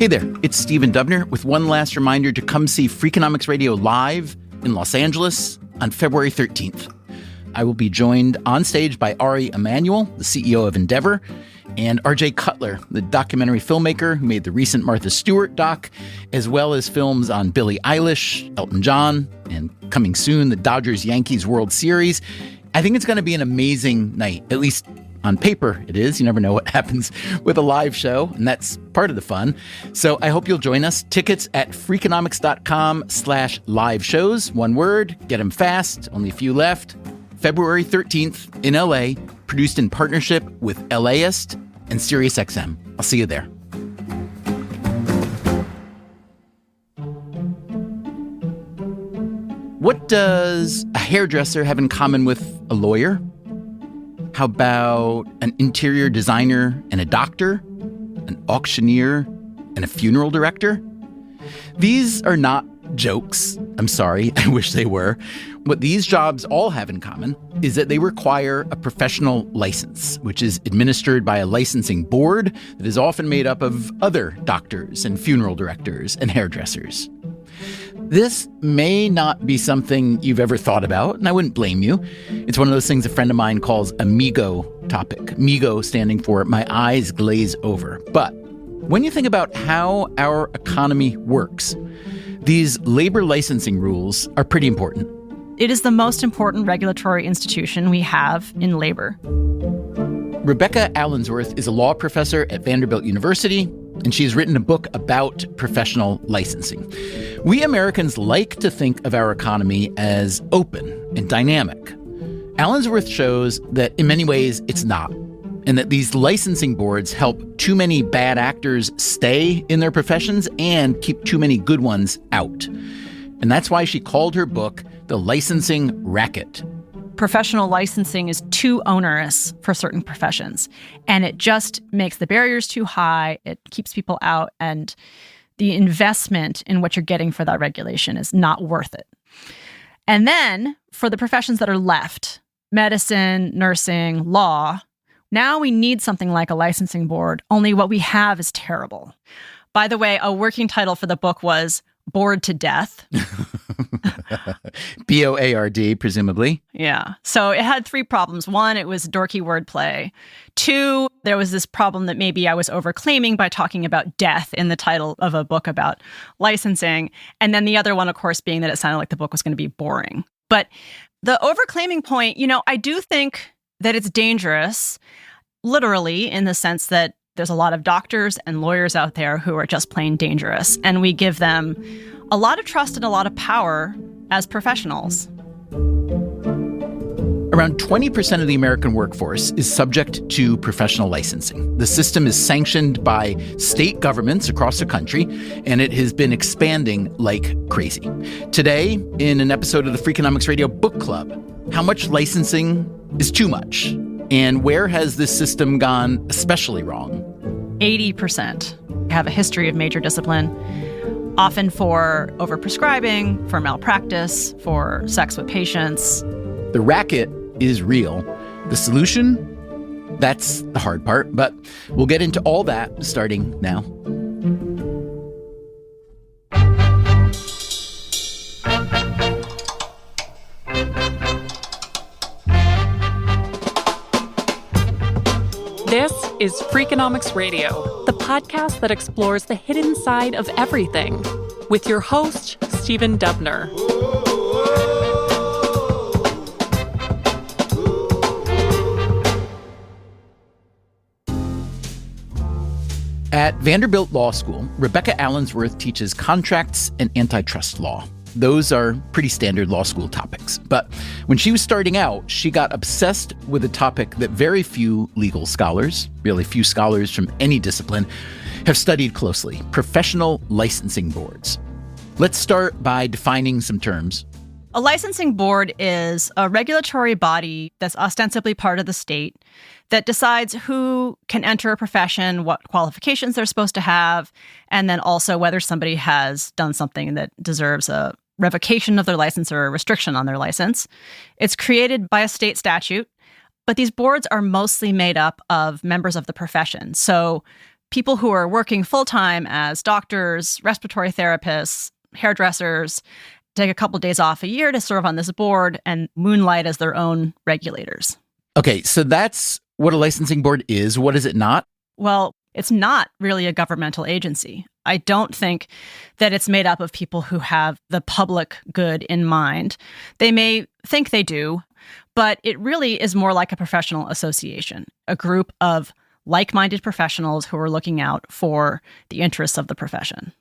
Hey there, it's Stephen Dubner with one last reminder to come see Freakonomics Radio live in Los Angeles on February 13th. I will be joined on stage by Ari Emanuel, the CEO of Endeavor, and R.J. Cutler, the documentary filmmaker who made the recent Martha Stewart doc, as well as films on Billie Eilish, Elton John, and coming soon, the Dodgers-Yankees World Series. I think it's going to be an amazing night, at least on paper it is. You never know what happens with a live show, and that's part of the fun. So I hope you'll join us. Tickets at freakonomics.com/live shows. One word, get them fast, only a few left. February 13th in LA, produced in partnership with LAist and SiriusXM. I'll see you there. What does a hairdresser have in common with a lawyer? How about an interior designer and a doctor, an auctioneer and a funeral director? These are not jokes. I'm sorry, I wish they were. What these jobs all have in common is that they require a professional license, which is administered by a licensing board that is often made up of other doctors and funeral directors and hairdressers. This may not be something you've ever thought about, and I wouldn't blame you. It's one of those things a friend of mine calls a MIGO topic. MIGO standing for my eyes glaze over. But when you think about how our economy works, these labor licensing rules are pretty important. It is the most important regulatory institution we have in labor. Rebecca Allensworth is a law professor at Vanderbilt University, and she's written a book about professional licensing. We Americans like to think of our economy as open and dynamic. Allensworth shows that in many ways it's not, and that these licensing boards help too many bad actors stay in their professions and keep too many good ones out. And that's why she called her book The Licensing Racket. Professional licensing is too onerous for certain professions, and it just makes the barriers too high. It keeps people out, and the investment in what you're getting for that regulation is not worth it. And then for the professions that are left, medicine, nursing, law, now we need something like a licensing board, only what we have is terrible. By the way, a working title for the book was Bored to Death. BOARD, presumably. Yeah. So it had three problems. One, it was dorky wordplay. Two, there was this problem that maybe I was overclaiming by talking about death in the title of a book about licensing. And then the other one, of course, being that it sounded like the book was going to be boring. But the overclaiming point, I do think that it's dangerous, literally, in the sense that there's a lot of doctors and lawyers out there who are just plain dangerous, and we give them a lot of trust and a lot of power as professionals. Around 20% of the American workforce is subject to professional licensing. The system is sanctioned by state governments across the country, and it has been expanding like crazy. Today, in an episode of the Freakonomics Radio Book Club, how much licensing is too much? And where has this system gone especially wrong? 80% have a history of major discipline, often for overprescribing, for malpractice, for sex with patients. The racket is real. The solution? That's the hard part, but we'll get into all that starting now. This is Freakonomics Radio, the podcast that explores the hidden side of everything, with your host, Stephen Dubner. At Vanderbilt Law School, Rebecca Allensworth teaches contracts and antitrust law. Those are pretty standard law school topics. But when she was starting out, she got obsessed with a topic that very few legal scholars, really few scholars from any discipline, have studied closely: professional licensing boards. Let's start by defining some terms. A licensing board is a regulatory body that's ostensibly part of the state that decides who can enter a profession, what qualifications they're supposed to have, and then also whether somebody has done something that deserves a revocation of their license or a restriction on their license. It's created by a state statute, but these boards are mostly made up of members of the profession. So people who are working full-time as doctors, respiratory therapists, hairdressers, take a couple days off a year to serve on this board and moonlight as their own regulators. Okay, so that's what a licensing board is. What is it not? Well, it's not really a governmental agency. I don't think that it's made up of people who have the public good in mind. They may think they do, but it really is more like a professional association, a group of like-minded professionals who are looking out for the interests of the profession.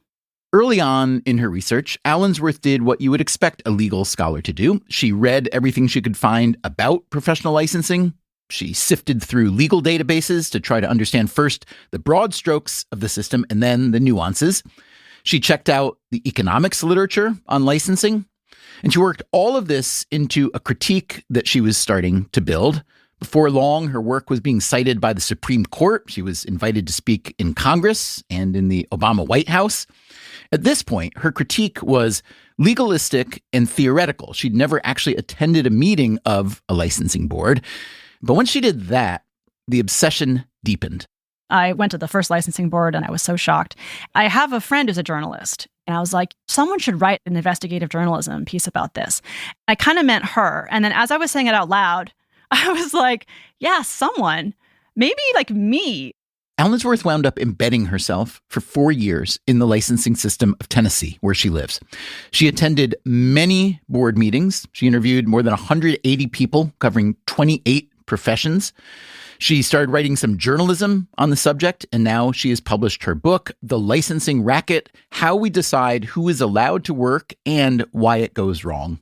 Early on in her research, Allensworth did what you would expect a legal scholar to do. She read everything she could find about professional licensing. She sifted through legal databases to try to understand first the broad strokes of the system and then the nuances. She checked out the economics literature on licensing, and she worked all of this into a critique that she was starting to build. Before long, her work was being cited by the Supreme Court. She was invited to speak in Congress and in the Obama White House. At this point, her critique was legalistic and theoretical. She'd never actually attended a meeting of a licensing board. But when she did that, the obsession deepened. I went to the first licensing board and I was so shocked. I have a friend who's a journalist, and I was like, someone should write an investigative journalism piece about this. I kind of meant her. And then as I was saying it out loud, I was like, yeah, someone, maybe like me. Allensworth wound up embedding herself for 4 years in the licensing system of Tennessee, where she lives. She attended many board meetings. She interviewed more than 180 people covering 28 professions. She started writing some journalism on the subject, and now she has published her book, The Licensing Racket: How We Decide Who is Allowed to Work and Why It Goes Wrong.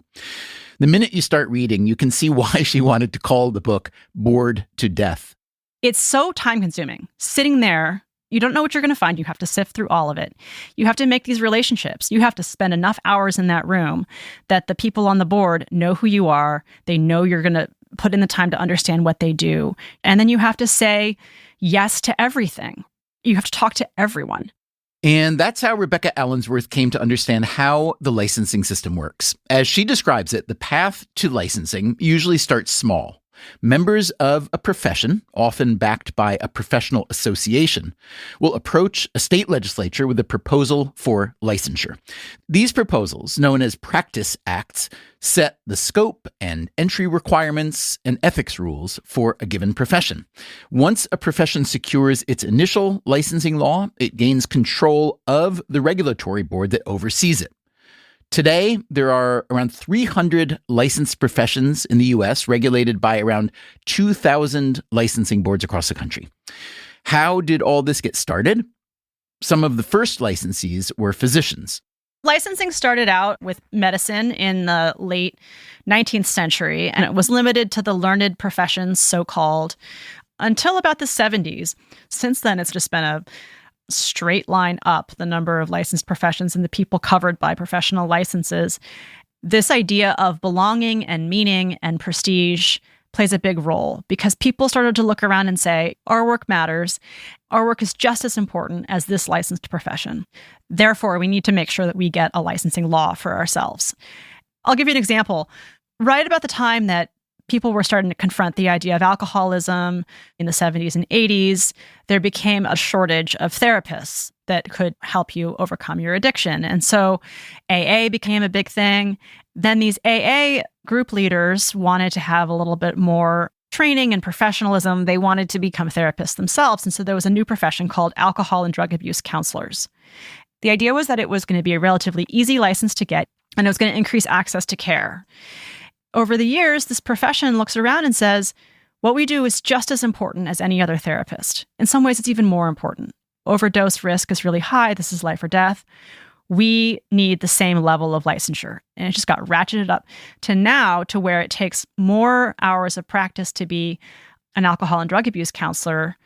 The minute you start reading, you can see why she wanted to call the book Bored to Death. It's so time-consuming. Sitting there, you don't know what you're going to find. You have to sift through all of it. You have to make these relationships. You have to spend enough hours in that room that the people on the board know who you are. They know you're going to put in the time to understand what they do. And then you have to say yes to everything. You have to talk to everyone. And that's how Rebecca Allensworth came to understand how the licensing system works. As she describes it, the path to licensing usually starts small. Members of a profession, often backed by a professional association, will approach a state legislature with a proposal for licensure. These proposals, known as practice acts, set the scope and entry requirements and ethics rules for a given profession. Once a profession secures its initial licensing law, it gains control of the regulatory board that oversees it. Today, there are around 300 licensed professions in the U.S., regulated by around 2,000 licensing boards across the country. How did all this get started? Some of the first licensees were physicians. Licensing started out with medicine in the late 19th century, and it was limited to the learned professions, so-called, until about the 70s. Since then, it's just been a straight line up, the number of licensed professions and the people covered by professional licenses. This idea of belonging and meaning and prestige plays a big role because people started to look around and say, our work matters. Our work is just as important as this licensed profession. Therefore, we need to make sure that we get a licensing law for ourselves. I'll give you an example. Right about the time that people were starting to confront the idea of alcoholism in the 70s and 80s, there became a shortage of therapists that could help you overcome your addiction. And so AA became a big thing. Then these AA group leaders wanted to have a little bit more training and professionalism. They wanted to become therapists themselves. And so there was a new profession called alcohol and drug abuse counselors. The idea was that it was going to be a relatively easy license to get, and it was going to increase access to care. Over the years, this profession looks around and says, what we do is just as important as any other therapist. In some ways, it's even more important. Overdose risk is really high. This is life or death. We need the same level of licensure. And it just got ratcheted up to now to where it takes more hours of practice to be an alcohol and drug abuse counselor,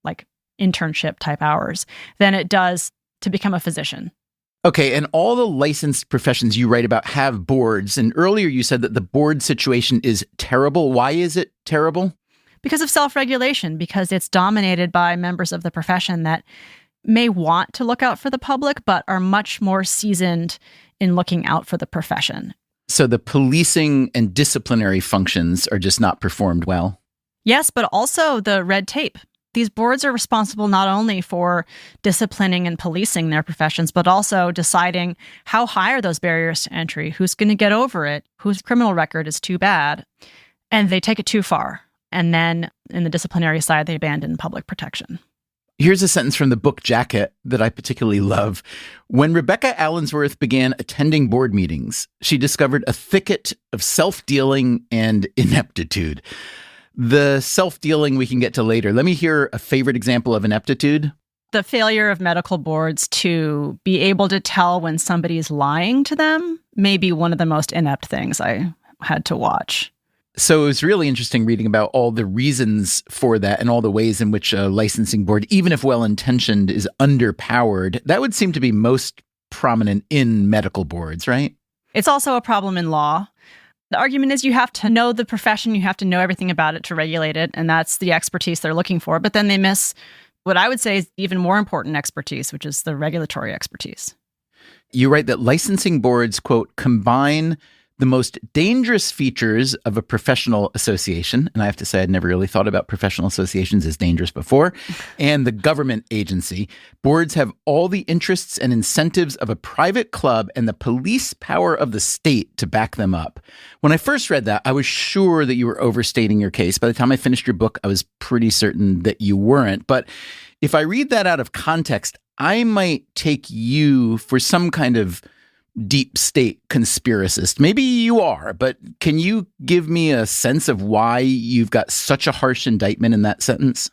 like internship type hours, than it does to become a physician. Okay, and all the licensed professions you write about have boards. And earlier you said that the board situation is terrible. Why is it terrible? Because of self-regulation, because it's dominated by members of the profession that may want to look out for the public, but are much more seasoned in looking out for the profession. So the policing and disciplinary functions are just not performed well? Yes, but also the red tape. These boards are responsible not only for disciplining and policing their professions, but also deciding how high are those barriers to entry, who's going to get over it, whose criminal record is too bad, and they take it too far. And then in the disciplinary side, they abandon public protection. Here's a sentence from the book Jacket that I particularly love. When Rebecca Allensworth began attending board meetings, she discovered a thicket of self-dealing and ineptitude. The self-dealing we can get to later. Let me hear a favorite example of ineptitude. The failure of medical boards to be able to tell when somebody is lying to them may be one of the most inept things I had to watch. So it was really interesting reading about all the reasons for that and all the ways in which a licensing board, even if well-intentioned, is underpowered. That would seem to be most prominent in medical boards, right? It's also a problem in law. The argument is you have to know the profession, you have to know everything about it to regulate it, and that's the expertise they're looking for. But then they miss what I would say is even more important expertise, which is the regulatory expertise. You write that licensing boards, quote, combine the most dangerous features of a professional association, and I have to say I'd never really thought about professional associations as dangerous before, and the government agency. Boards have all the interests and incentives of a private club and the police power of the state to back them up. When I first read that, I was sure that you were overstating your case. By the time I finished your book, I was pretty certain that you weren't. But if I read that out of context, I might take you for some kind of deep state conspiracist. Maybe you are, but can you give me a sense of why you've got such a harsh indictment in that sentence?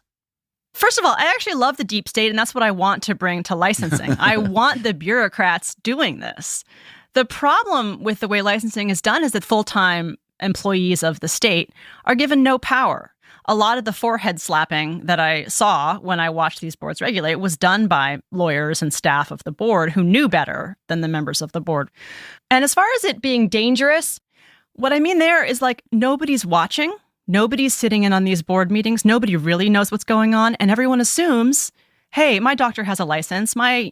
First of all, I actually love the deep state, and that's what I want to bring to licensing. I want the bureaucrats doing this. The problem with the way licensing is done is that full-time employees of the state are given no power. A lot of the forehead slapping that I saw when I watched these boards regulate was done by lawyers and staff of the board who knew better than the members of the board. And as far as it being dangerous, what I mean there is like nobody's watching. Nobody's sitting in on these board meetings. Nobody really knows what's going on. And everyone assumes, hey, my doctor has a license. My,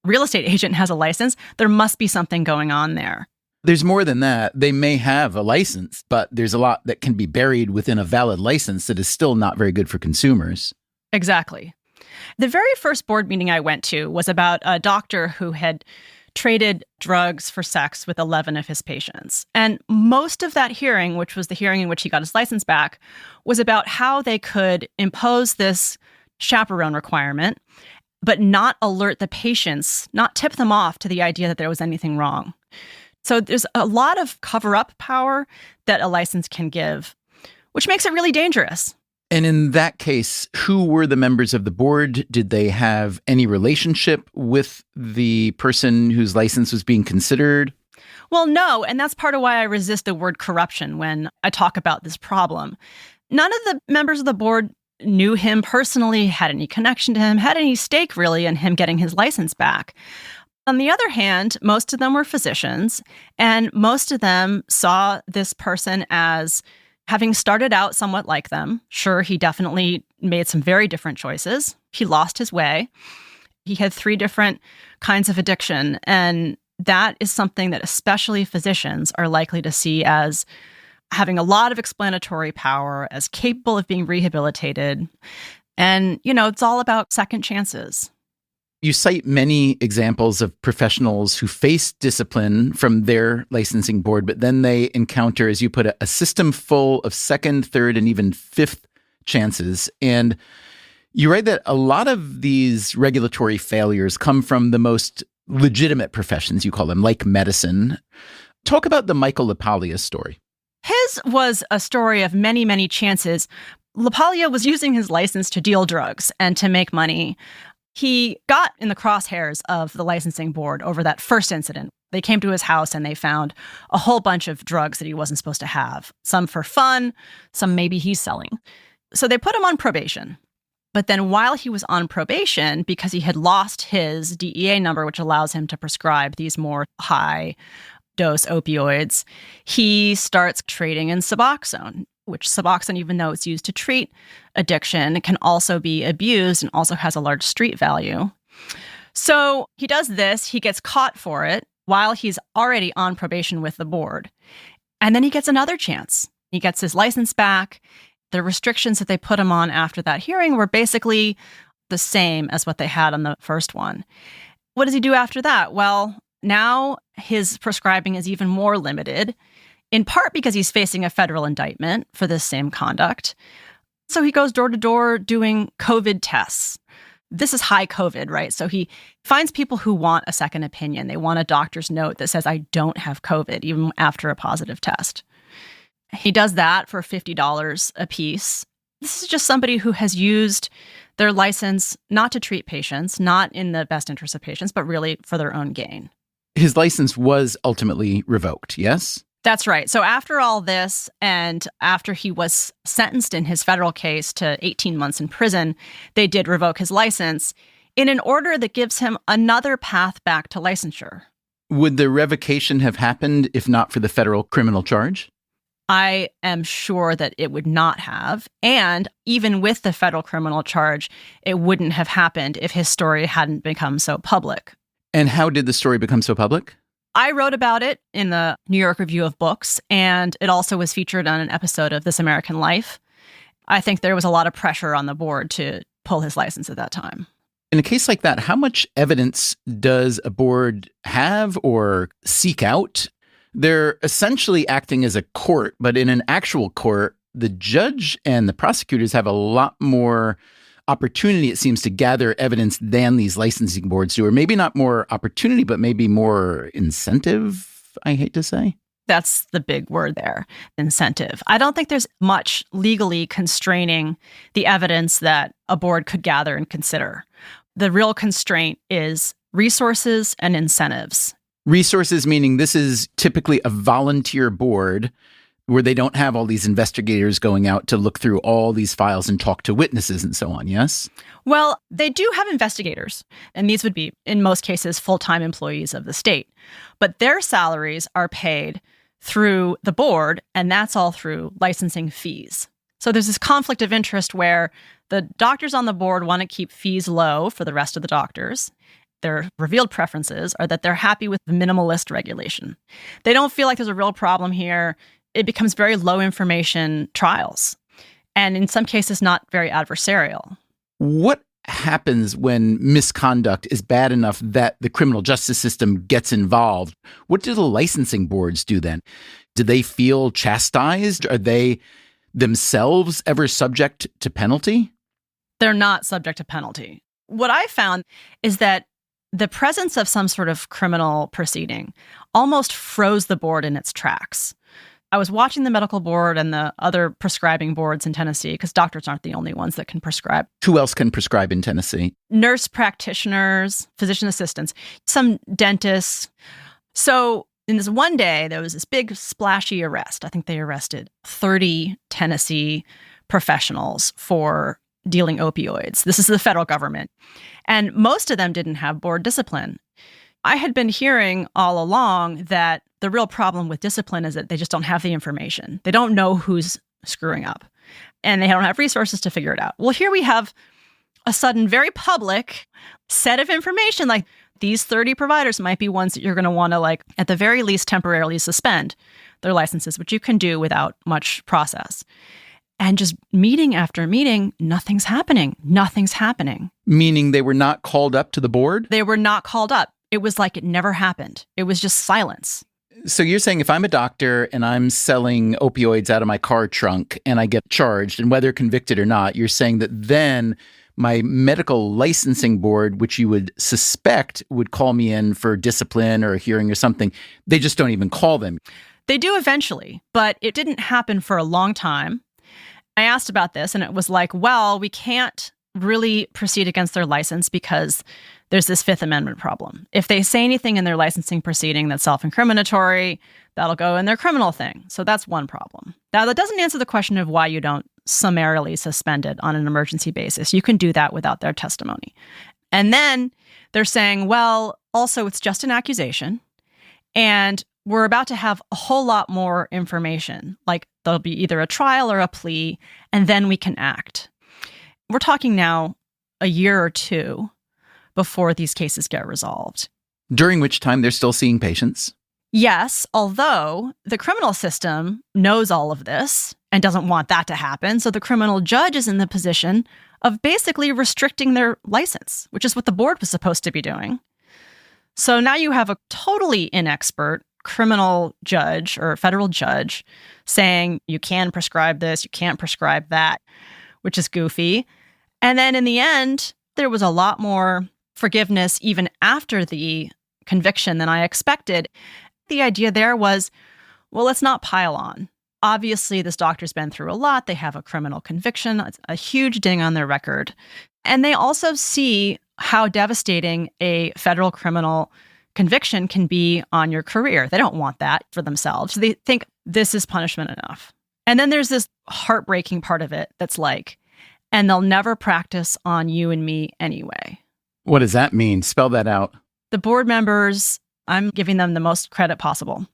real estate agent has a license. There must be something going on there. There's more than that. They may have a license, but there's a lot that can be buried within a valid license that is still not very good for consumers. Exactly. The very first board meeting I went to was about a doctor who had traded drugs for sex with 11 of his patients. And most of that hearing, which was the hearing in which he got his license back, was about how they could impose this chaperone requirement, but not alert the patients, not tip them off to the idea that there was anything wrong. So there's a lot of cover-up power that a license can give, which makes it really dangerous. And in that case, who were the members of the board? Did they have any relationship with the person whose license was being considered? Well, no, and that's part of why I resist the word corruption when I talk about this problem. None of the members of the board knew him personally, had any connection to him, had any stake really in him getting his license back. On the other hand, most of them were physicians, and most of them saw this person as having started out somewhat like them. Sure, he definitely made some very different choices. He lost his way. He had 3 different kinds of addiction, and that is something that especially physicians are likely to see as having a lot of explanatory power, as capable of being rehabilitated. And, it's all about second chances. You cite many examples of professionals who face discipline from their licensing board, but then they encounter, as you put it, a system full of second, third, and even fifth chances. And you write that a lot of these regulatory failures come from the most legitimate professions, you call them, like medicine. Talk about the Michael LaPaglia story. His was a story of many, many chances. LaPaglia was using his license to deal drugs and to make money. He got in the crosshairs of the licensing board over that first incident. They came to his house and they found a whole bunch of drugs that he wasn't supposed to have. Some for fun, some maybe he's selling. So they put him on probation. But then while he was on probation, because he had lost his DEA number, which allows him to prescribe these more high-dose opioids, he starts trading in Suboxone, which Suboxone, even though it's used to treat addiction, can also be abused and also has a large street value. So he does this. He gets caught for it while he's already on probation with the board. And then he gets another chance. He gets his license back. The restrictions that they put him on after that hearing were basically the same as what they had on the first one. What does he do after that? Well, now his prescribing is even more limited, in part because he's facing a federal indictment for this same conduct. So he goes door to door doing COVID tests. This is high COVID, right? So he finds people who want a second opinion. They want a doctor's note that says, I don't have COVID, even after a positive test. He does that for $50 a piece. This is just somebody who has used their license not to treat patients, not in the best interest of patients, but really for their own gain. His license was ultimately revoked, yes? That's right. So after all this, and after he was sentenced in his federal case to 18 months in prison, they did revoke his license in an order that gives him another path back to licensure. Would the revocation have happened if not for the federal criminal charge? I am sure that it would not have. And even with the federal criminal charge, it wouldn't have happened if his story hadn't become so public. And how did the story become so public? I wrote about it in the New York Review of Books, and it also was featured on an episode of This American Life. I think there was a lot of pressure on the board to pull his license at that time. In a case like that, how much evidence does a board have or seek out? They're essentially acting as a court, but in an actual court, the judge and the prosecutors have a lot more opportunity, it seems, to gather evidence than these licensing boards do. Or maybe not more opportunity, but maybe more incentive, I hate to say. That's the big word there, incentive. I don't think there's much legally constraining the evidence that a board could gather and consider. The real constraint is resources and incentives. Resources meaning this is typically a volunteer board where they don't have all these investigators going out to look through all these files and talk to witnesses and so on, yes? Well, they do have investigators, and these would be, in most cases, full-time employees of the state. But their salaries are paid through the board, and that's all through licensing fees. So there's this conflict of interest where the doctors on the board want to keep fees low for the rest of the doctors. Their revealed preferences are that they're happy with the minimalist regulation. They don't feel like there's a real problem here. It becomes very low information trials, and in some cases, not very adversarial. What happens when misconduct is bad enough that the criminal justice system gets involved? What do the licensing boards do then? Do they feel chastised? Are they themselves ever subject to penalty? They're not subject to penalty. What I found is that the presence of some sort of criminal proceeding almost froze the board in its tracks. I was watching the medical board and the other prescribing boards in Tennessee, because doctors aren't the only ones that can prescribe. Who else can prescribe in Tennessee? Nurse practitioners, physician assistants, some dentists. So in this one day, there was this big splashy arrest. I think they arrested 30 Tennessee professionals for dealing opioids. This is the federal government. And most of them didn't have board discipline. I had been hearing all along that the real problem with discipline is that they just don't have the information. They don't know who's screwing up, and they don't have resources to figure it out. Well, here we have a sudden, very public set of information, like these 30 providers might be ones that you're going to want to, like, at the very least, temporarily suspend their licenses, which you can do without much process. And just meeting after meeting, nothing's happening. Nothing's happening. Meaning they were not called up to the board? They were not called up. It was like it never happened. It was just silence. So you're saying if I'm a doctor and I'm selling opioids out of my car trunk and I get charged, and whether convicted or not, you're saying that then my medical licensing board, which you would suspect would call me in for discipline or a hearing or something, they just don't even call them. They do eventually, but it didn't happen for a long time. I asked about this, and it was like, well, we can't really proceed against their license because there's this Fifth Amendment problem. If they say anything in their licensing proceeding that's self-incriminatory, that'll go in their criminal thing. So that's one problem. Now, that doesn't answer the question of why you don't summarily suspend it on an emergency basis. You can do that without their testimony. And then they're saying, well, also it's just an accusation, and we're about to have a whole lot more information. Like there'll be either a trial or a plea, and then we can act. We're talking now a year or two before these cases get resolved. During which time they're still seeing patients? Yes, although the criminal system knows all of this and doesn't want that to happen. So the criminal judge is in the position of basically restricting their license, which is what the board was supposed to be doing. So now you have a totally inexpert criminal judge or federal judge saying you can prescribe this, you can't prescribe that, which is goofy. And then in the end, there was a lot more forgiveness even after the conviction than I expected. The idea there was, well, let's not pile on. Obviously, this doctor's been through a lot. They have a criminal conviction. It's a huge ding on their record. And they also see how devastating a federal criminal conviction can be on your career. They don't want that for themselves. They think this is punishment enough. And then there's this heartbreaking part of it that's like, and they'll never practice on you and me anyway. What does that mean? Spell that out. The board members, I'm giving them the most credit possible.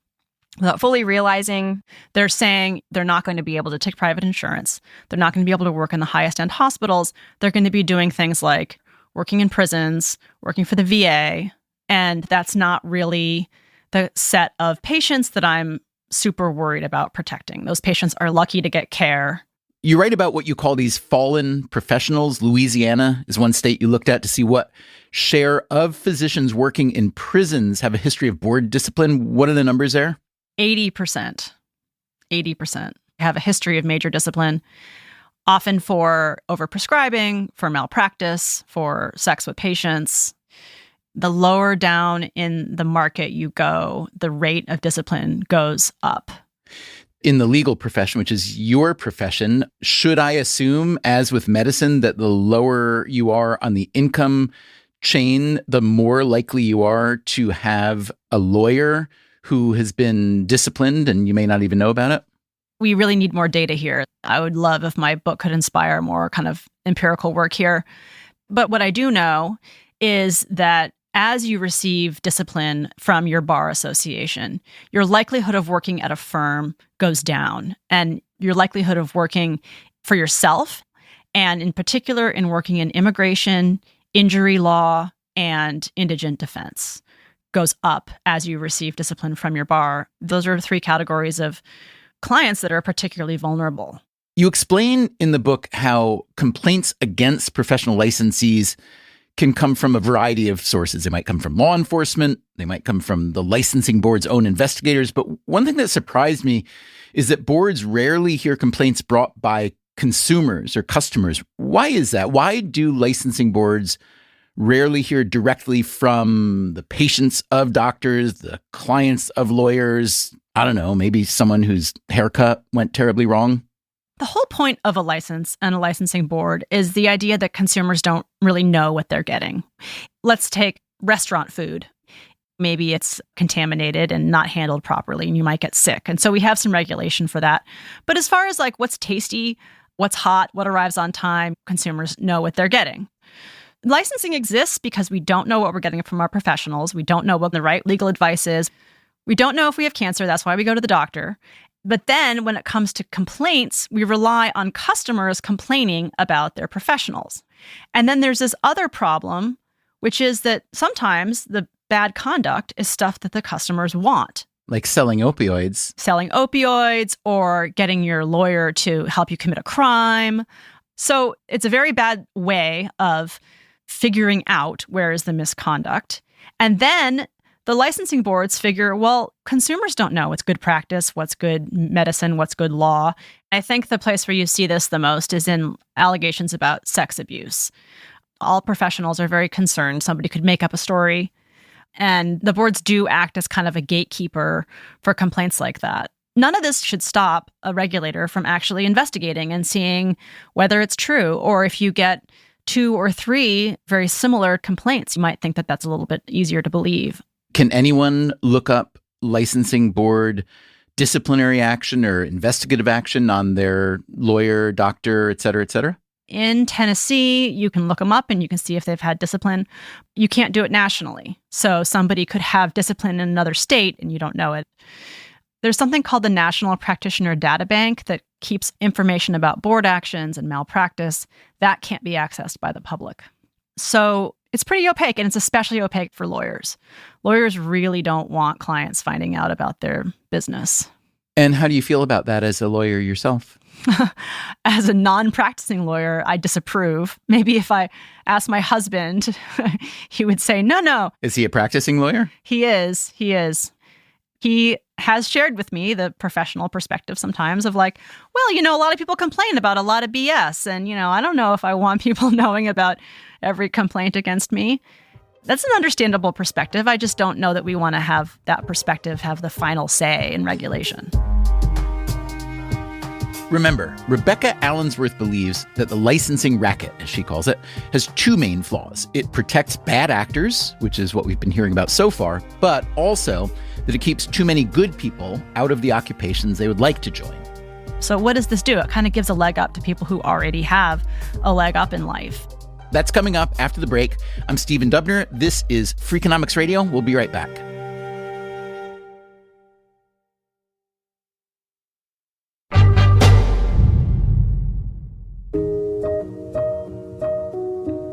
Without fully realizing, they're saying they're not going to be able to take private insurance. They're not going to be able to work in the highest end hospitals. They're going to be doing things like working in prisons, working for the VA. And that's not really the set of patients that I'm super worried about protecting. Those patients are lucky to get care. You write about what you call these fallen professionals. Louisiana is one state you looked at to see what share of physicians working in prisons have a history of board discipline. What are the numbers there? 80%. 80% have a history of major discipline, often for overprescribing, for malpractice, for sex with patients. The lower down in the market you go, the rate of discipline goes up. In the legal profession, which is your profession, should I assume, as with medicine, that the lower you are on the income chain, the more likely you are to have a lawyer who has been disciplined and you may not even know about it? We really need more data here. I would love if my book could inspire more kind of empirical work here. But what I do know is that as you receive discipline from your bar association, your likelihood of working at a firm goes down, and your likelihood of working for yourself, and in particular in working in immigration, injury law, and indigent defense, goes up as you receive discipline from your bar. Those are 3 categories of clients that are particularly vulnerable. You explain in the book how complaints against professional licensees can come from a variety of sources. They might come from law enforcement. They might come from the licensing board's own investigators. But one thing that surprised me is that boards rarely hear complaints brought by consumers or customers. Why is that? Why do licensing boards rarely hear directly from the patients of doctors, the clients of lawyers? I don't know, maybe someone whose haircut went terribly wrong? The whole point of a license and a licensing board is the idea that consumers don't really know what they're getting. Let's take restaurant food. Maybe it's contaminated and not handled properly, and you might get sick. And so we have some regulation for that. But as far as like what's tasty, what's hot, what arrives on time, consumers know what they're getting. Licensing exists because we don't know what we're getting from our professionals. We don't know what the right legal advice is. We don't know if we have cancer. That's why we go to the doctor. But then when it comes to complaints, we rely on customers complaining about their professionals. And then there's this other problem, which is that sometimes the bad conduct is stuff that the customers want. Like selling opioids. Selling opioids or getting your lawyer to help you commit a crime. So it's a very bad way of figuring out where is the misconduct. And then the licensing boards figure, well, consumers don't know what's good practice, what's good medicine, what's good law. I think the place where you see this the most is in allegations about sex abuse. All professionals are very concerned somebody could make up a story, and the boards do act as kind of a gatekeeper for complaints like that. None of this should stop a regulator from actually investigating and seeing whether it's true, or if you get 2 or 3 very similar complaints, you might think that that's a little bit easier to believe. Can anyone look up licensing board disciplinary action or investigative action on their lawyer, doctor, et cetera, et cetera? In Tennessee, you can look them up and you can see if they've had discipline. You can't do it nationally. So somebody could have discipline in another state and you don't know it. There's something called the National Practitioner Data Bank that keeps information about board actions and malpractice. That can't be accessed by the public. So It's pretty opaque, and it's especially opaque for lawyers. Lawyers really don't want clients finding out about their business. And how do you feel about that as a lawyer yourself? As a non-practicing lawyer, I disapprove. Maybe if I asked my husband, he would say, no. Is he a practicing lawyer? He is. He has shared with me the professional perspective sometimes of like, well, a lot of people complain about a lot of BS. And, I don't know if I want people knowing about every complaint against me. That's an understandable perspective. I just don't know that we want to have that perspective have the final say in regulation. Remember, Rebecca Allensworth believes that the licensing racket, as she calls it, has two main flaws. It protects bad actors, which is what we've been hearing about so far, but also that it keeps too many good people out of the occupations they would like to join. So what does this do? It kind of gives a leg up to people who already have a leg up in life. That's coming up after the break. I'm Stephen Dubner. This is Freakonomics Radio. We'll be right back.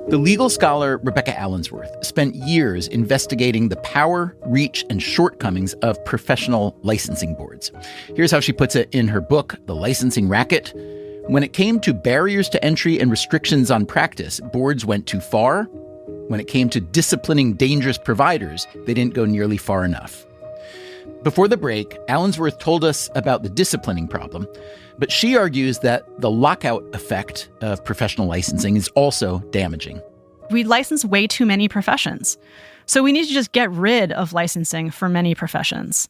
The legal scholar Rebecca Allensworth spent years investigating the power, reach, and shortcomings of professional licensing boards. Here's how she puts it in her book, The Licensing Racket. When it came to barriers to entry and restrictions on practice, boards went too far. When it came to disciplining dangerous providers, they didn't go nearly far enough. Before the break, Allensworth told us about the disciplining problem, but she argues that the lockout effect of professional licensing is also damaging. We license way too many professions. So we need to just get rid of licensing for many professions.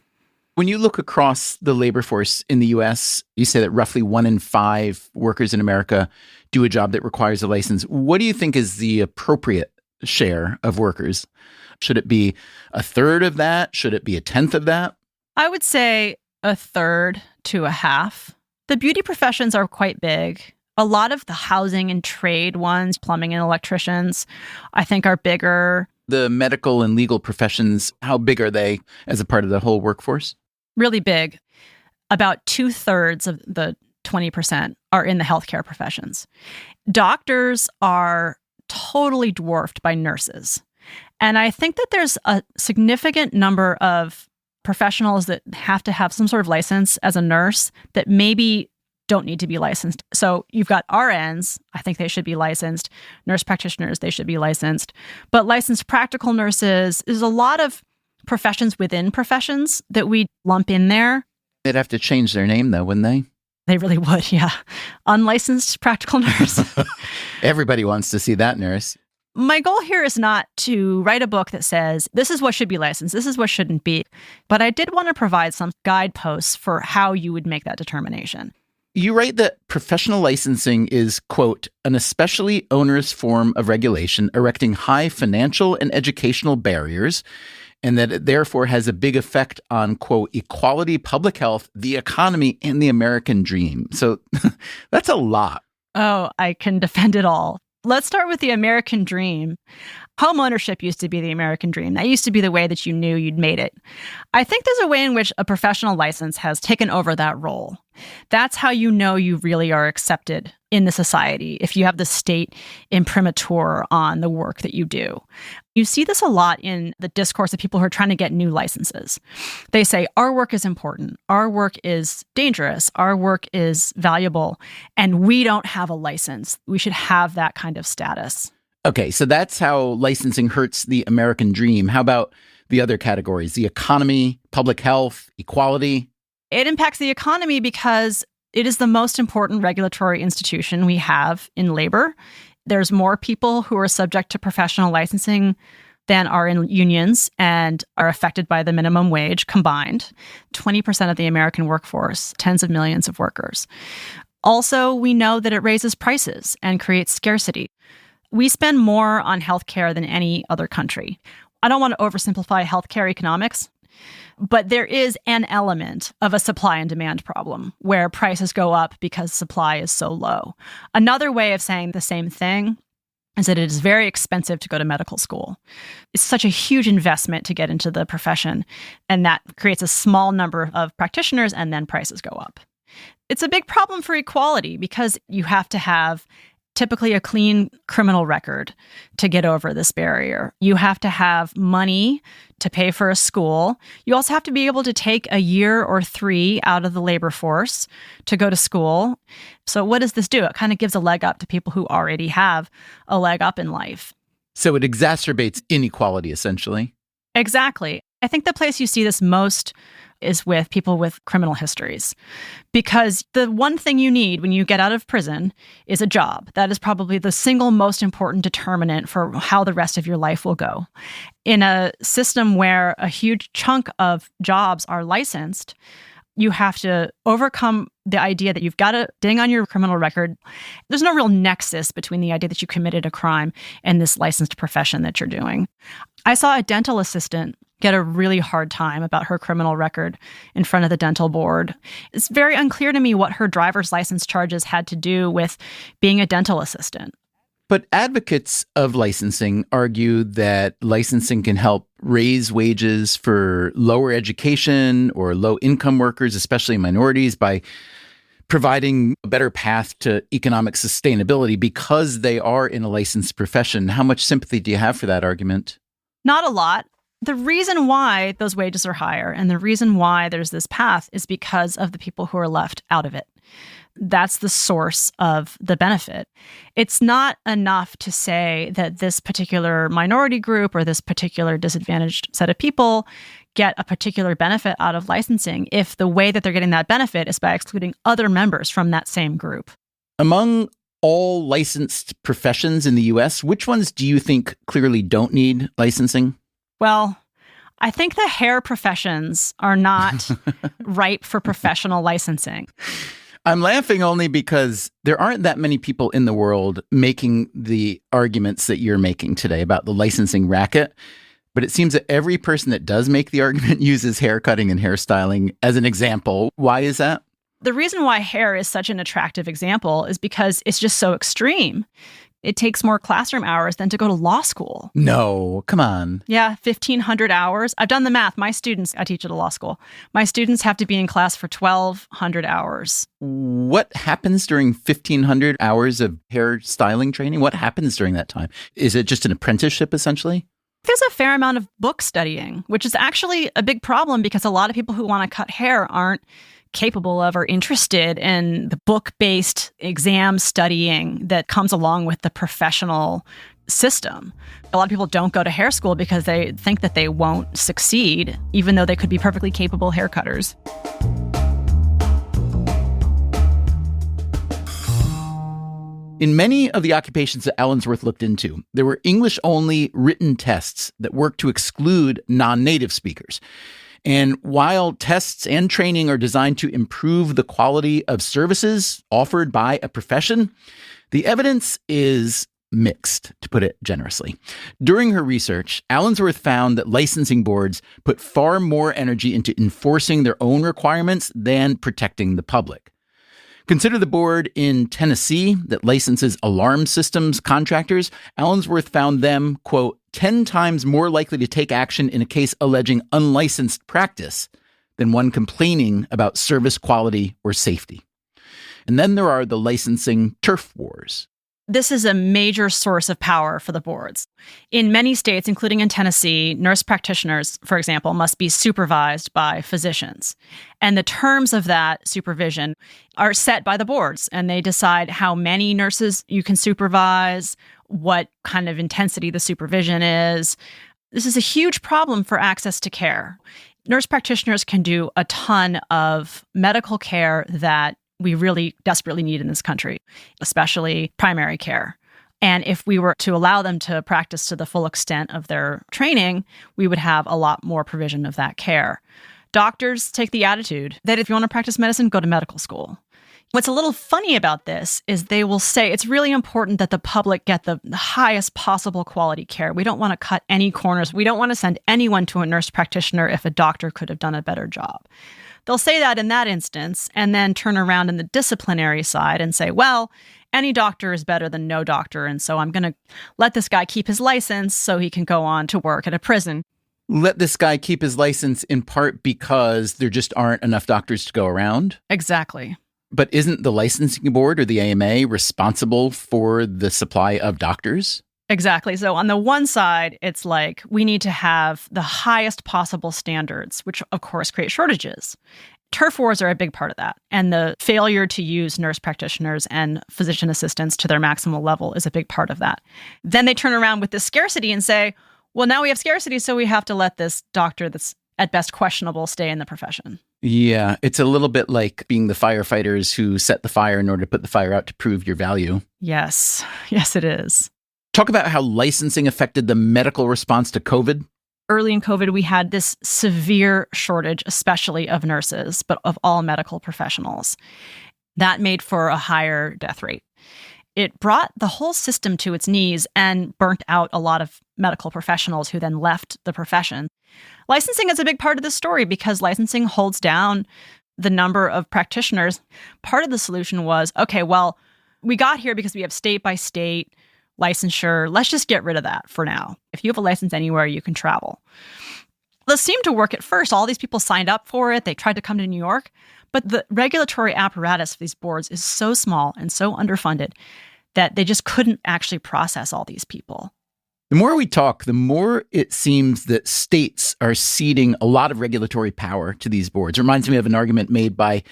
When you look across the labor force in the U.S., you say that roughly 1 in 5 workers in America do a job that requires a license. What do you think is the appropriate share of workers? Should it be a third of that? Should it be a tenth of that? I would say a third to a half. The beauty professions are quite big. A lot of the housing and trade ones, plumbing and electricians, I think are bigger. The medical and legal professions, how big are they as a part of the whole workforce? Really big. About 2/3 of the 20% are in the healthcare professions. Doctors are totally dwarfed by nurses. And I think that there's a significant number of professionals that have to have some sort of license as a nurse that maybe don't need to be licensed. So you've got RNs, I think they should be licensed. Nurse practitioners, they should be licensed. But licensed practical nurses, there's a lot of professions within professions that we lump in there. They'd have to change their name, though, wouldn't they? They really would, yeah. Unlicensed practical nurse. Everybody wants to see that nurse. My goal here is not to write a book that says, this is what should be licensed, this is what shouldn't be. But I did want to provide some guideposts for how you would make that determination. You write that professional licensing is, quote, an especially onerous form of regulation, erecting high financial and educational barriers, and that it therefore has a big effect on, quote, equality, public health, the economy, and the American dream. So that's a lot. Oh, I can defend it all. Let's start with the American dream. Home ownership used to be the American dream. That used to be the way that you knew you'd made it. I think there's a way in which a professional license has taken over that role. That's how you know you really are accepted in the society, if you have the state imprimatur on the work that you do. You see this a lot in the discourse of people who are trying to get new licenses. They say, our work is important, our work is dangerous, our work is valuable, and we don't have a license. We should have that kind of status. Okay, so that's how licensing hurts the American dream. How about the other categories? The economy, public health, equality? It impacts the economy because it is the most important regulatory institution we have in labor. There's more people who are subject to professional licensing than are in unions and are affected by the minimum wage combined. 20% of the American workforce, tens of millions of workers. Also, we know that it raises prices and creates scarcity. We spend more on healthcare than any other country. I don't want to oversimplify healthcare economics, but there is an element of a supply and demand problem where prices go up because supply is so low. Another way of saying the same thing is that it is very expensive to go to medical school. It's such a huge investment to get into the profession, and that creates a small number of practitioners, and then prices go up. It's a big problem for equality because you have to have typically a clean criminal record to get over this barrier. You have to have money to pay for a school. You also have to be able to take a year or 3 out of the labor force to go to school. So what does this do? It kind of gives a leg up to people who already have a leg up in life. So it exacerbates inequality, essentially. Exactly. I think the place you see this most is with people with criminal histories. Because the one thing you need when you get out of prison is a job. That is probably the single most important determinant for how the rest of your life will go. In a system where a huge chunk of jobs are licensed, you have to overcome the idea that you've got a ding on your criminal record. There's no real nexus between the idea that you committed a crime and this licensed profession that you're doing. I saw a dental assistant get a really hard time about her criminal record in front of the dental board. It's very unclear to me what her driver's license charges had to do with being a dental assistant. But advocates of licensing argue that licensing can help raise wages for lower education or low-income workers, especially minorities, by providing a better path to economic sustainability because they are in a licensed profession. How much sympathy do you have for that argument? Not a lot. The reason why those wages are higher and the reason why there's this path is because of the people who are left out of it. That's the source of the benefit. It's not enough to say that this particular minority group or this particular disadvantaged set of people get a particular benefit out of licensing if the way that they're getting that benefit is by excluding other members from that same group. Among all licensed professions in the U.S., which ones do you think clearly don't need licensing? Well, I think the hair professions are not ripe for professional licensing. I'm laughing only because there aren't that many people in the world making the arguments that you're making today about the licensing racket. But it seems that every person that does make the argument uses hair cutting and hairstyling as an example. Why is that? The reason why hair is such an attractive example is because it's just so extreme. It takes more classroom hours than to go to law school. No, come on. Yeah, 1,500 hours. I've done the math. My students, I teach at a law school. My students have to be in class for 1,200 hours. What happens during 1,500 hours of hairstyling training? What happens during that time? Is it just an apprenticeship, essentially? There's a fair amount of book studying, which is actually a big problem because a lot of people who want to cut hair aren't capable of or interested in the book-based exam studying that comes along with the professional system. A lot of people don't go to hair school because they think that they won't succeed, even though they could be perfectly capable hair cutters. In many of the occupations that Allensworth looked into, there were English-only written tests that worked to exclude non-native speakers. And while tests and training are designed to improve the quality of services offered by a profession, the evidence is mixed, to put it generously. During her research, Allensworth found that licensing boards put far more energy into enforcing their own requirements than protecting the public. Consider the board in Tennessee that licenses alarm systems contractors. Allensworth found them, quote, 10 times more likely to take action in a case alleging unlicensed practice than one complaining about service quality or safety. And then there are the licensing turf wars. This is a major source of power for the boards. In many states, including in Tennessee, nurse practitioners, for example, must be supervised by physicians. And the terms of that supervision are set by the boards, and they decide how many nurses you can supervise, what kind of intensity the supervision is. This is a huge problem for access to care. Nurse practitioners can do a ton of medical care that we really desperately need in this country, especially primary care. And if we were to allow them to practice to the full extent of their training, we would have a lot more provision of that care. Doctors take the attitude that if you want to practice medicine, go to medical school. What's a little funny about this is they will say it's really important that the public get the highest possible quality care. We don't want to cut any corners. We don't want to send anyone to a nurse practitioner if a doctor could have done a better job. They'll say that in that instance and then turn around in the disciplinary side and say, well, any doctor is better than no doctor, and so I'm going to let this guy keep his license so he can go on to work at a prison. Let this guy keep his license in part because there just aren't enough doctors to go around? Exactly. But isn't the licensing board or the AMA responsible for the supply of doctors? Exactly. So on the one side, it's like we need to have the highest possible standards, which of course create shortages. Turf wars are a big part of that. And the failure to use nurse practitioners and physician assistants to their maximal level is a big part of that. Then they turn around with this scarcity and say, well, now we have scarcity, so we have to let this doctor that's at best questionable stay in the profession. Yeah, it's a little bit like being the firefighters who set the fire in order to put the fire out to prove your value. Yes. Yes, it is. Talk about how licensing affected the medical response to COVID. Early in COVID, we had this severe shortage, especially of nurses, but of all medical professionals. That made for a higher death rate. It brought the whole system to its knees and burnt out a lot of medical professionals who then left the profession. Licensing is a big part of this story because licensing holds down the number of practitioners. Part of the solution was, okay, well, we got here because we have state by state licensure. Let's just get rid of that for now. If you have a license anywhere, you can travel. This seemed to work at first. All these people signed up for it. They tried to come to New York. But the regulatory apparatus for these boards is so small and so underfunded that they just couldn't actually process all these people. The more we talk, the more it seems that states are ceding a lot of regulatory power to these boards. It reminds me of an argument made by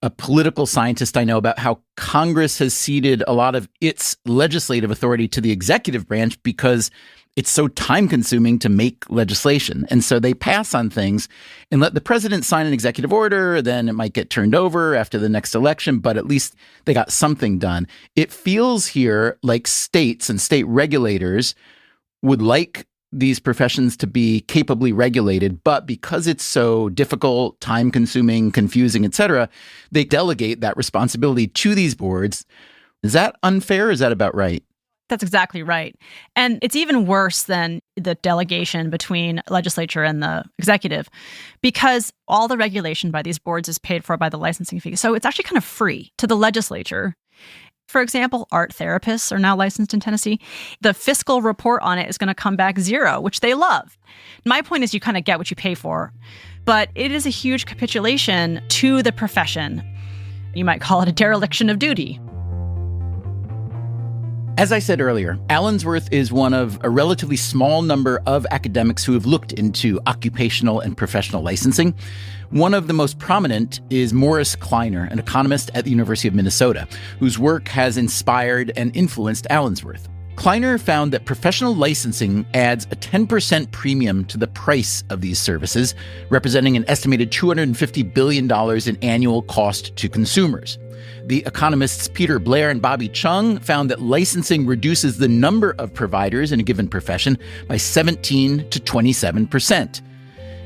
a political scientist I know about how Congress has ceded a lot of its legislative authority to the executive branch because it's so time-consuming to make legislation. And so they pass on things and let the president sign an executive order, then it might get turned over after the next election, but at least they got something done. It feels here like states and state regulators would like these professions to be capably regulated, but because it's so difficult, time-consuming, confusing, et cetera, they delegate that responsibility to these boards. Is that unfair or is that about right? That's exactly right. And it's even worse than the delegation between legislature and the executive because all the regulation by these boards is paid for by the licensing fee. So it's actually kind of free to the legislature. For example, art therapists are now licensed in Tennessee. The fiscal report on it is going to come back zero, which they love. My point is you kind of get what you pay for, but it is a huge capitulation to the profession. You might call it a dereliction of duty. As I said earlier, Allensworth is one of a relatively small number of academics who have looked into occupational and professional licensing. One of the most prominent is Morris Kleiner, an economist at the University of Minnesota, whose work has inspired and influenced Allensworth. Kleiner found that professional licensing adds a 10% premium to the price of these services, representing an estimated $250 billion in annual cost to consumers. The economists Peter Blair and Bobby Chung found that licensing reduces the number of providers in a given profession by 17 to 27%.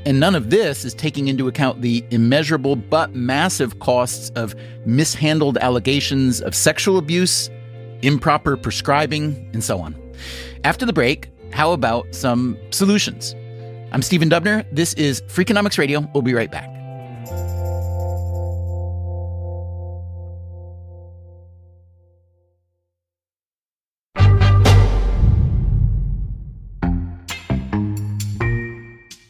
And none of this is taking into account the immeasurable but massive costs of mishandled allegations of sexual abuse, improper prescribing, and so on. After the break, how about some solutions? I'm Stephen Dubner. This is Freakonomics Radio. We'll be right back.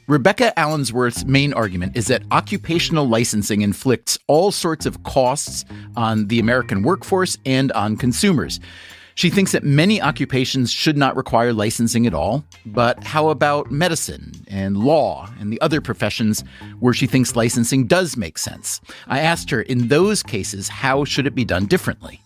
Rebecca Allensworth's main argument is that occupational licensing inflicts all sorts of costs on the American workforce and on consumers. She thinks that many occupations should not require licensing at all, but how about medicine and law and the other professions where she thinks licensing does make sense? I asked her, in those cases, how should it be done differently?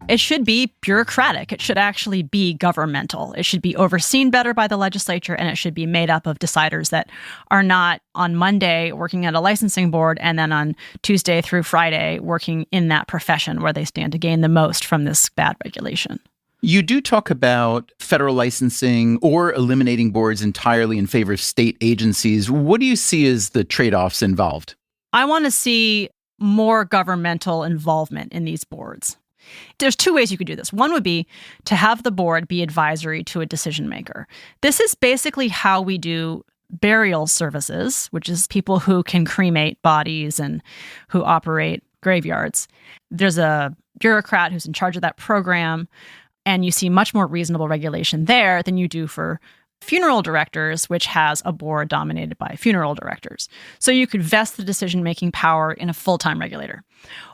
It should be bureaucratic. It should actually be governmental. It should be overseen better by the legislature, and it should be made up of deciders that are not on Monday working at a licensing board and then on Tuesday through Friday working in that profession where they stand to gain the most from this bad regulation. You do talk about federal licensing or eliminating boards entirely in favor of state agencies. What do you see as the trade-offs involved? I want to see more governmental involvement in these boards. There's two ways you could do this. One would be to have the board be advisory to a decision maker. This is basically how we do burial services, which is people who can cremate bodies and who operate graveyards. There's a bureaucrat who's in charge of that program, and you see much more reasonable regulation there than you do for funeral directors, which has a board dominated by funeral directors. So you could vest the decision-making power in a full-time regulator.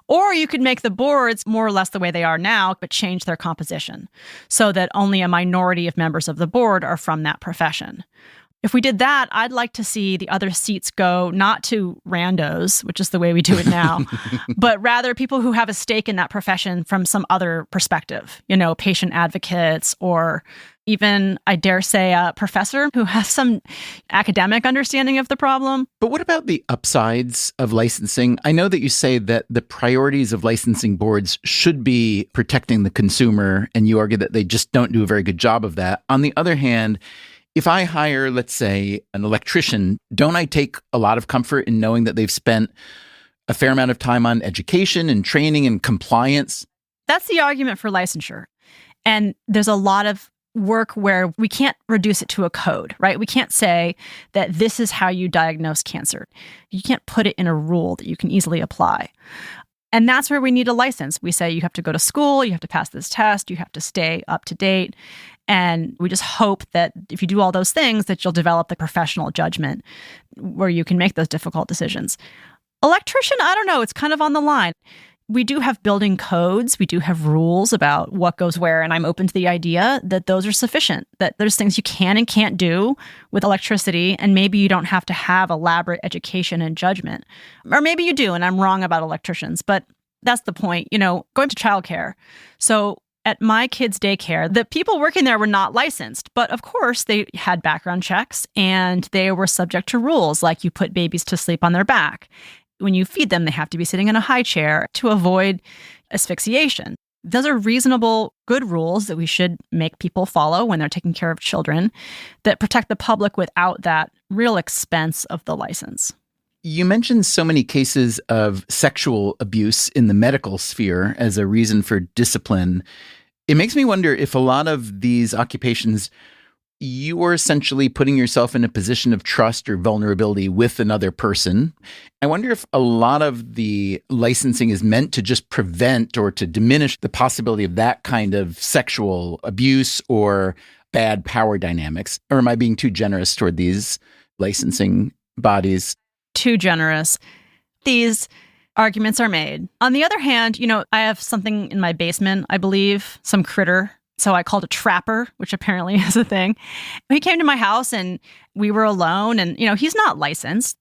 Or you could make the boards more or less the way they are now, but change their composition so that only a minority of members of the board are from that profession. If we did that, I'd like to see the other seats go not to randos, which is the way we do it now, but rather people who have a stake in that profession from some other perspective, patient advocates, or even, I dare say, a professor who has some academic understanding of the problem. But what about the upsides of licensing? I know that you say that the priorities of licensing boards should be protecting the consumer, and you argue that they just don't do a very good job of that. On the other hand, if I hire, let's say, an electrician, don't I take a lot of comfort in knowing that they've spent a fair amount of time on education and training and compliance? That's the argument for licensure. And there's a lot of work where we can't reduce it to a code, right? We can't say that this is how you diagnose cancer. You can't put it in a rule that you can easily apply. And that's where we need a license. We say you have to go to school, you have to pass this test, you have to stay up to date. And we just hope that if you do all those things, that you'll develop the professional judgment where you can make those difficult decisions. Electrician, I don't know, it's kind of on the line. We do have building codes. We do have rules about what goes where. And I'm open to the idea that those are sufficient, that there's things you can and can't do with electricity. And maybe you don't have to have elaborate education and judgment. Or maybe you do, and I'm wrong about electricians. But that's the point, going to childcare. So at my kids' daycare, the people working there were not licensed. But of course, they had background checks and they were subject to rules like you put babies to sleep on their back. When you feed them, they have to be sitting in a high chair to avoid asphyxiation. Those are reasonable, good rules that we should make people follow when they're taking care of children that protect the public without that real expense of the license. You mentioned so many cases of sexual abuse in the medical sphere as a reason for discipline. It makes me wonder if a lot of these occupations, you are essentially putting yourself in a position of trust or vulnerability with another person. I wonder if a lot of the licensing is meant to just prevent or to diminish the possibility of that kind of sexual abuse or bad power dynamics. Or am I being too generous toward these licensing bodies? Too generous. These arguments are made. On the other hand, I have something in my basement, I believe, some critter. So I called a trapper, which apparently is a thing. He came to my house and we were alone and, he's not licensed.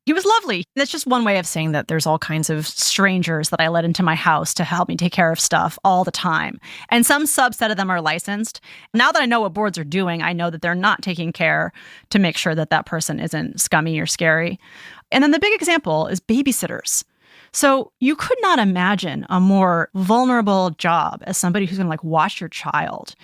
He was lovely. That's just one way of saying that there's all kinds of strangers that I let into my house to help me take care of stuff all the time. And some subset of them are licensed. Now that I know what boards are doing, I know that they're not taking care to make sure that that person isn't scummy or scary. And then the big example is babysitters. So you could not imagine a more vulnerable job as somebody who's going to watch your child.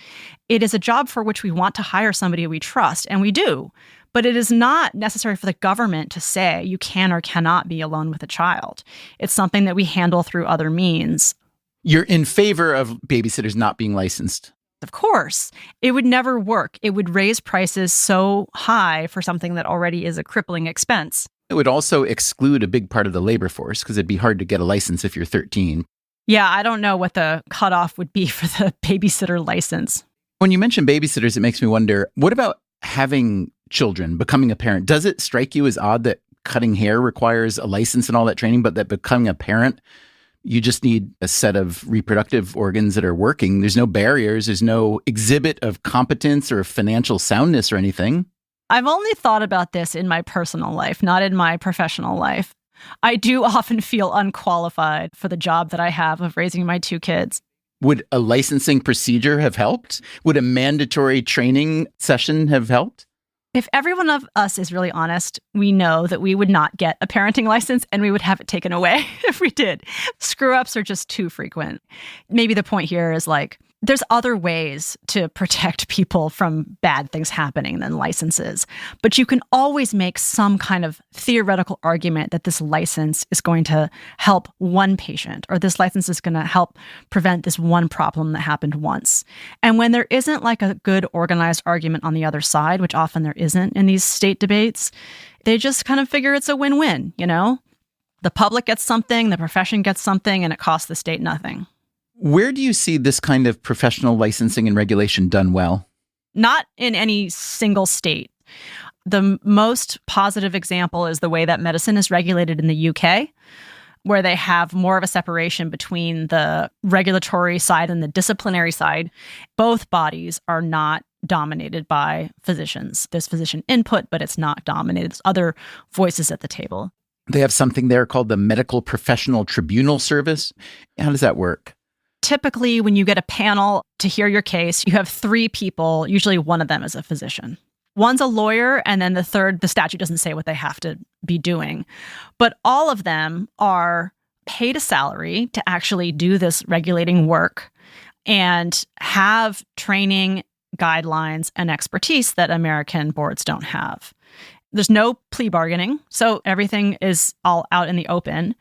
It is a job for which we want to hire somebody we trust, and we do. But it is not necessary for the government to say you can or cannot be alone with a child. It's something that we handle through other means. You're in favor of babysitters not being licensed? Of course. It would never work. It would raise prices so high for something that already is a crippling expense. It would also exclude a big part of the labor force because it'd be hard to get a license if you're 13. Yeah, I don't know what the cutoff would be for the babysitter license. When you mention babysitters, it makes me wonder, what about having children, becoming a parent? Does it strike you as odd that cutting hair requires a license and all that training, but that becoming a parent, you just need a set of reproductive organs that are working? There's no barriers. There's no exhibit of competence or financial soundness or anything. I've only thought about this in my personal life, not in my professional life. I do often feel unqualified for the job that I have of raising my 2 kids. Would a licensing procedure have helped? Would a mandatory training session have helped? If every one of us is really honest, we know that we would not get a parenting license and we would have it taken away if we did. Screw-ups are just too frequent. Maybe the point here is there's other ways to protect people from bad things happening than licenses. But you can always make some kind of theoretical argument that this license is going to help one patient, or this license is going to help prevent this one problem that happened once. And when there isn't a good organized argument on the other side, which often there isn't in these state debates, they just kind of figure it's a win-win, The public gets something, the profession gets something, and it costs the state nothing. Where do you see this kind of professional licensing and regulation done well? not in any single state. The most positive example is the way that medicine is regulated in the UK, where they have more of a separation between the regulatory side and the disciplinary side. Both bodies are not dominated by physicians. There's physician input, but it's not dominated. There's other voices at the table. They have something there called the Medical Professional Tribunal Service. How does that work? Typically, when you get a panel to hear your case, you have 3 people. Usually one of them is a physician. One's a lawyer, and then the third, the statute doesn't say what they have to be doing. But all of them are paid a salary to actually do this regulating work and have training, guidelines, and expertise that American boards don't have. There's no plea bargaining, so everything is all out in the open,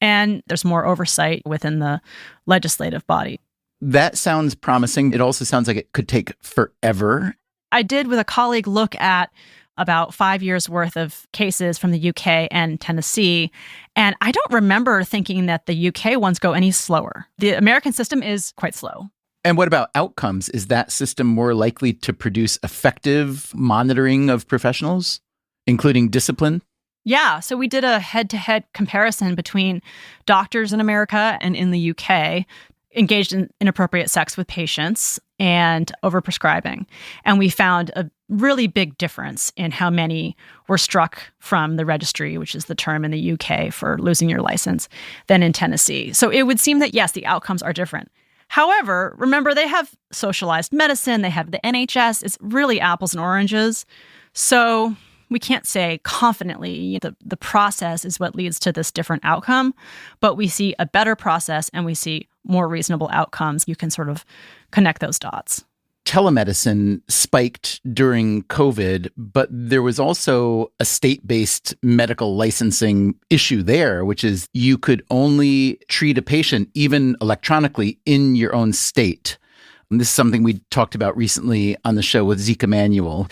and there's more oversight within the legislative body. That sounds promising. It also sounds like it could take forever. I did, with a colleague, look at about 5 years worth of cases from the UK and Tennessee. And I don't remember thinking that the UK ones go any slower. The American system is quite slow. And what about outcomes? Is that system more likely to produce effective monitoring of professionals, including discipline? Yeah. So we did a head-to-head comparison between doctors in America and in the UK engaged in inappropriate sex with patients and overprescribing. And we found a really big difference in how many were struck from the registry, which is the term in the UK for losing your license, than in Tennessee. So it would seem that, yes, the outcomes are different. However, remember, they have socialized medicine, they have the NHS. It's really apples and oranges. So we can't say confidently the process is what leads to this different outcome, but we see a better process and we see more reasonable outcomes. You can sort of connect those dots. Telemedicine spiked during COVID, but there was also a state-based medical licensing issue there, which is you could only treat a patient, even electronically, in your own state. And this is something we talked about recently on the show with Zeke Emanuel.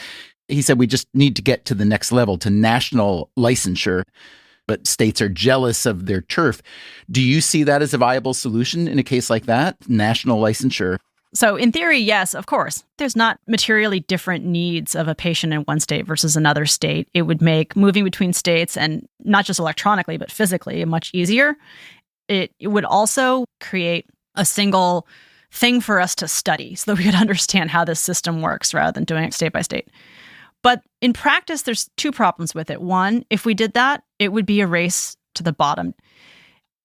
He said we just need to get to the next level, to national licensure, but states are jealous of their turf. Do you see that as a viable solution in a case like that, national licensure? So in theory, yes, of course. There's not materially different needs of a patient in one state versus another state. It would make moving between states, and not just electronically, but physically, much easier. It would also create a single thing for us to study so that we could understand how this system works rather than doing it state by state. But in practice, there's 2 problems with it. One, if we did that, it would be a race to the bottom.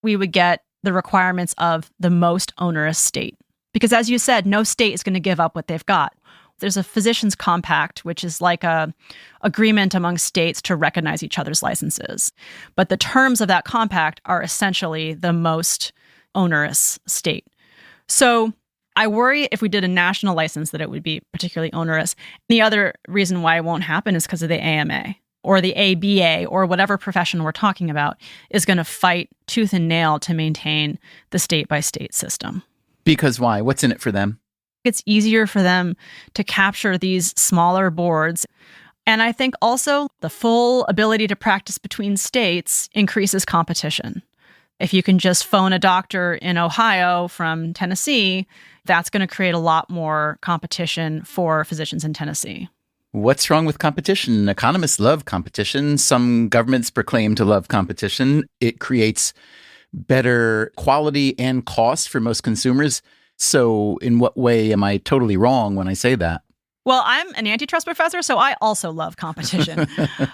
We would get the requirements of the most onerous state. Because as you said, no state is going to give up what they've got. There's a physicians' compact, which is like a agreement among states to recognize each other's licenses. But the terms of that compact are essentially the most onerous state. So I worry if we did a national license that it would be particularly onerous. The other reason why it won't happen is because of the AMA or the ABA or whatever profession we're talking about is going to fight tooth and nail to maintain the state-by-state system. Because why? What's in it for them? It's easier for them to capture these smaller boards. And I think also the full ability to practice between states increases competition. If you can just phone a doctor in Ohio from Tennessee, that's going to create a lot more competition for physicians in Tennessee. What's wrong with competition? Economists love competition. Some governments proclaim to love competition. It creates better quality and cost for most consumers. So in what way am I totally wrong when I say that? Well, I'm an antitrust professor, so I also love competition.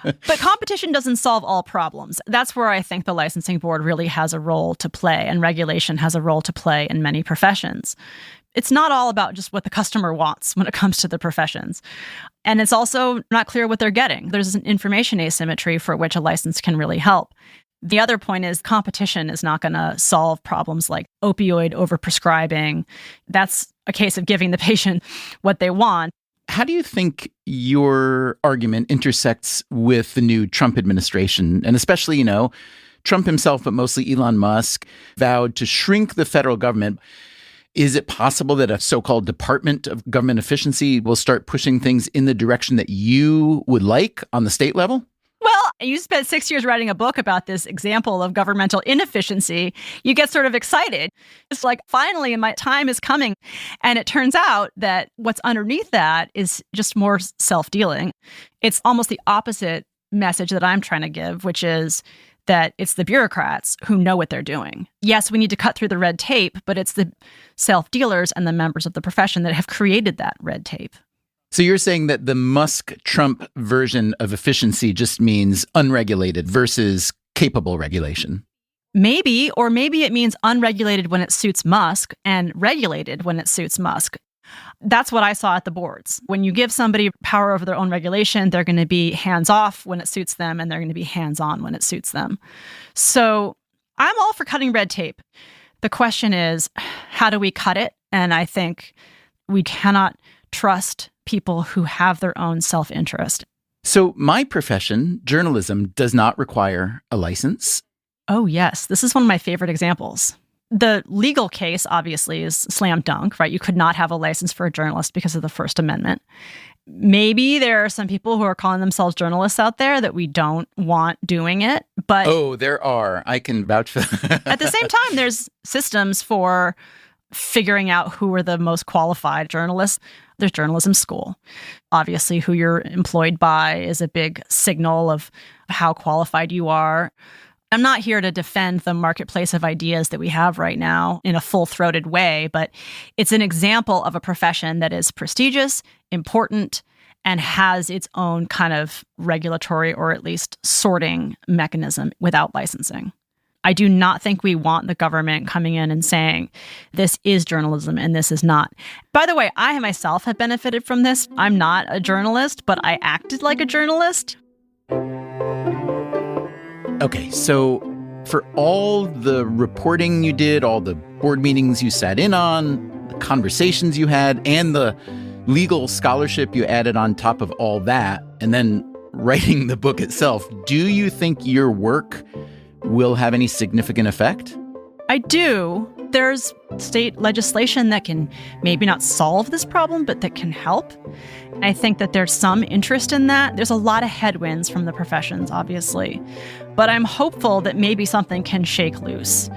But competition doesn't solve all problems. That's where I think the licensing board really has a role to play, and regulation has a role to play in many professions. It's not all about just what the customer wants when it comes to the professions. And it's also not clear what they're getting. There's an information asymmetry for which a license can really help. The other point is competition is not going to solve problems like opioid overprescribing. That's a case of giving the patient what they want. How do you think your argument intersects with the new Trump administration? And especially, Trump himself, but mostly Elon Musk, vowed to shrink the federal government. Is it possible that a so-called Department of Government Efficiency will start pushing things in the direction that you would like on the state level? Well, and you spent 6 years writing a book about this example of governmental inefficiency, you get sort of excited. It's like, finally, my time is coming. And it turns out that what's underneath that is just more self-dealing. It's almost the opposite message that I'm trying to give, which is that it's the bureaucrats who know what they're doing. Yes, we need to cut through the red tape, but it's the self-dealers and the members of the profession that have created that red tape. So you're saying that the Musk-Trump version of efficiency just means unregulated versus capable regulation? Maybe, or maybe it means unregulated when it suits Musk and regulated when it suits Musk. That's what I saw at the boards. When you give somebody power over their own regulation, they're going to be hands-off when it suits them, and they're going to be hands-on when it suits them. So I'm all for cutting red tape. The question is, how do we cut it? And I think we cannot trust people who have their own self-interest. So my profession, journalism, does not require a license. Oh, yes. This is one of my favorite examples. The legal case, obviously, is slam dunk, right? You could not have a license for a journalist because of the First Amendment. Maybe there are some people who are calling themselves journalists out there that we don't want doing it, but... Oh, there are. I can vouch for that. At the same time, there's systems for figuring out who are the most qualified journalists. There's journalism school. Obviously, who you're employed by is a big signal of how qualified you are. I'm not here to defend the marketplace of ideas that we have right now in a full-throated way, but it's an example of a profession that is prestigious, important, and has its own kind of regulatory or at least sorting mechanism without licensing. I do not think we want the government coming in and saying, this is journalism and this is not. By the way, I myself have benefited from this. I'm not a journalist, but I acted like a journalist. Okay, so for all the reporting you did, all the board meetings you sat in on, the conversations you had, and the legal scholarship you added on top of all that, and then writing the book itself, do you think your work will have any significant effect? I do. There's state legislation that can maybe not solve this problem, but that can help. I think that there's some interest in that. There's a lot of headwinds from the professions, obviously. But I'm hopeful that maybe something can shake loose.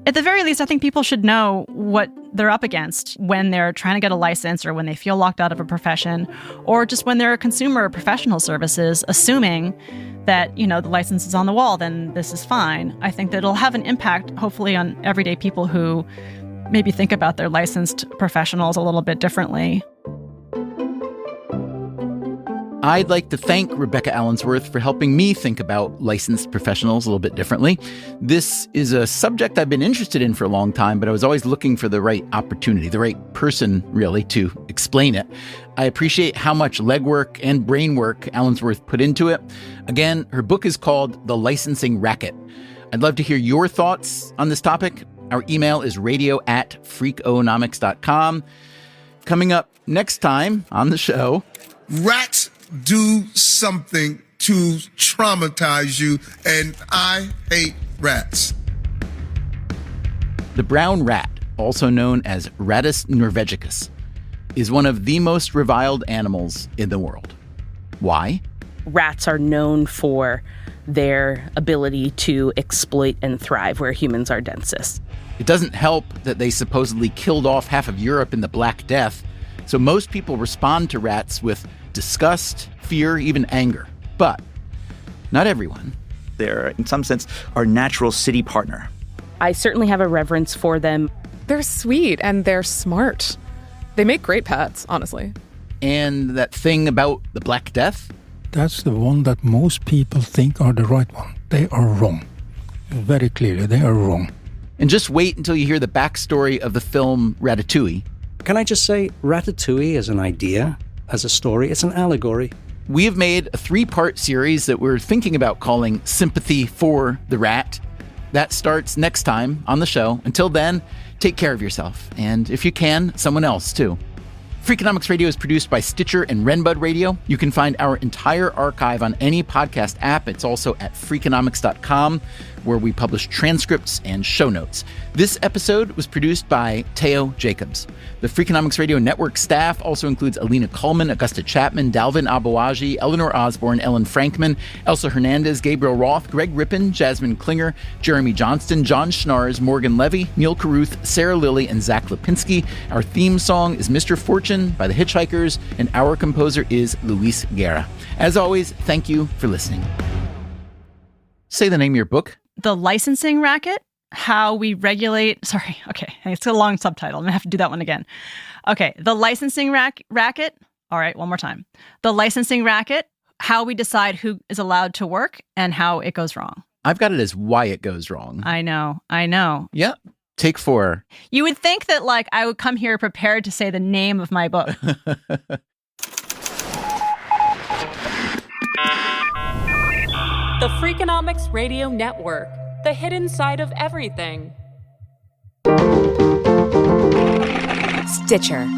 At the very least, I think people should know what they're up against when they're trying to get a license or when they feel locked out of a profession, or just when they're a consumer of professional services, assuming that, the license is on the wall, then this is fine. I think that it'll have an impact, hopefully, on everyday people who maybe think about their licensed professionals a little bit differently. I'd like to thank Rebecca Allensworth for helping me think about licensed professionals a little bit differently. This is a subject I've been interested in for a long time, but I was always looking for the right opportunity, the right person, really, to explain it. I appreciate how much legwork and brain work Allensworth put into it. Again, her book is called The Licensing Racket. I'd love to hear your thoughts on this topic. Our email is radio@freakonomics.com. Coming up next time on the show... Rats do something to traumatize you, and I hate rats. The brown rat, also known as Rattus norvegicus, is one of the most reviled animals in the world. Why? Rats are known for their ability to exploit and thrive where humans are densest. It doesn't help that they supposedly killed off half of Europe in the Black Death, so most people respond to rats with disgust, fear, even anger. But not everyone. They're, in some sense, our natural city partner. I certainly have a reverence for them. They're sweet and they're smart. They make great pets, honestly. And that thing about the Black Death? That's the one that most people think are the right one. They are wrong. Very clearly, they are wrong. And just wait until you hear the backstory of the film Ratatouille. Can I just say, Ratatouille is an idea, as a story, it's an allegory. We have made a 3-part series that we're thinking about calling Sympathy for the Rat. That starts next time on the show. Until then, take care of yourself. And if you can, someone else too. Freakonomics Radio is produced by Stitcher and Renbud Radio. You can find our entire archive on any podcast app. It's also at Freakonomics.com. where we publish transcripts and show notes. This episode was produced by Teo Jacobs. The Freakonomics Radio Network staff also includes Alina Coleman, Augusta Chapman, Dalvin Abawaji, Eleanor Osborne, Ellen Frankman, Elsa Hernandez, Gabriel Roth, Greg Rippin, Jasmine Klinger, Jeremy Johnston, John Schnars, Morgan Levy, Neil Carruth, Sarah Lilly, and Zach Lipinski. Our theme song is Mr. Fortune by the Hitchhikers, and our composer is Luis Guerra. As always, thank you for listening. Say the name of your book. The Licensing Racket, How We Regulate... Sorry, okay, it's a long subtitle. I'm going to have to do that one again. Okay, The Licensing Racket. All right, one more time. The Licensing Racket, How We Decide Who is Allowed to Work and How It Goes Wrong. I've got it as Why It Goes Wrong. I know. Yep. Take 4. You would think that, I would come here prepared to say the name of my book. The Freakonomics Radio Network, the hidden side of everything. Stitcher.